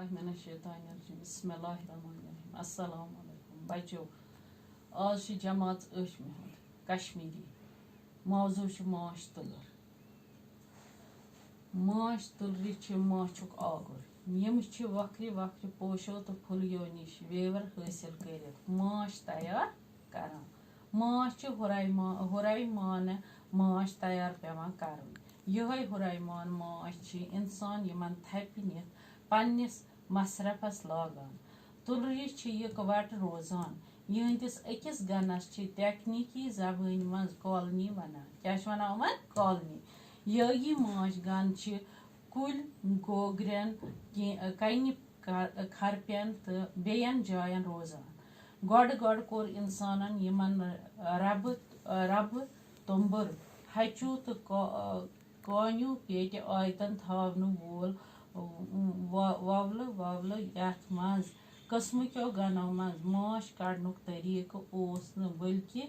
باللہ من الشیطان الرجیم بسم اللہ الرحمن الرحیم السلام علیکم بچو آج جماعت ٲٹھمہِ ہُنٛد کشمیری موضوع چھُ ماچھ تُلُر ماچھ تُلرِ چھِ ماچھُک آگُر یِم چھِ وکھرِ وکھرِ پوشو تہٕ پھُلیو نِش ویور حٲصِل کٔرِتھ ماچھ تیار کران ماچھ چھِ ہُرایمان ماچھ تیار پیوان کرُن یِہوے ہُرایمان ماچھ چھِ اِنسان یِمن تھپہِ نِتھ پننِس مصرفس لاگان تُلرِ چھِ یِکوٹہٕ روزان یِہنٛدِس أکِس گنس چھِ تکنیٖکی زبٲنۍ منٛز کالنی ونان کیاہ چھِ ونان یِمن کالنی یٲگی ماچھ گن چھِ کُلۍ گوگرٮ۪ن کنہِ کھرپٮ۪ن تہٕ بیٚین جاین روزان گۄڈٕ کوٚر اِنسانن یِمن ربہٕ توٚمبُر ہچوٗ تہٕ کانیوٗ پیٹہِ آیتن تھاونہٕ وول وولہٕ یتھ منٛز قٕسمٕکیو گنو منٛز ماچھ کڑنُک طریٖقہٕ اوس نہٕ بٔلکہِ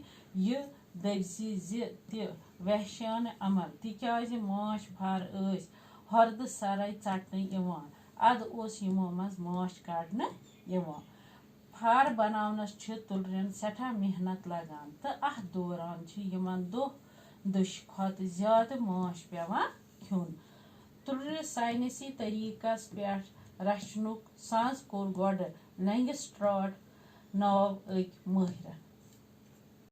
یہِ دٔپزِ تہِ وحشیانہٕ عمل تِکیازِ ماچھ پھر ٲسۍ ہۄردٕ سرے ژٹنہٕ یِوان ادٕ اوس یِمو منٛز ماچھ کڑنہٕ یِوان پھر بناونس چھِ تُلرٮ۪ن سٮ۪ٹھاہ محنت لگان تہٕ اتھ دوران چھِ یِمن دۄہ کھۄتہٕ زیادٕ ماچھ پیوان کھیوٚن تُلرِ ساینسی طریٖقس پٮ۪ٹھ رچھنُک سنز کوٚر گۄڈٕ لینگسٹراٹ ناو أکۍ مٲہرن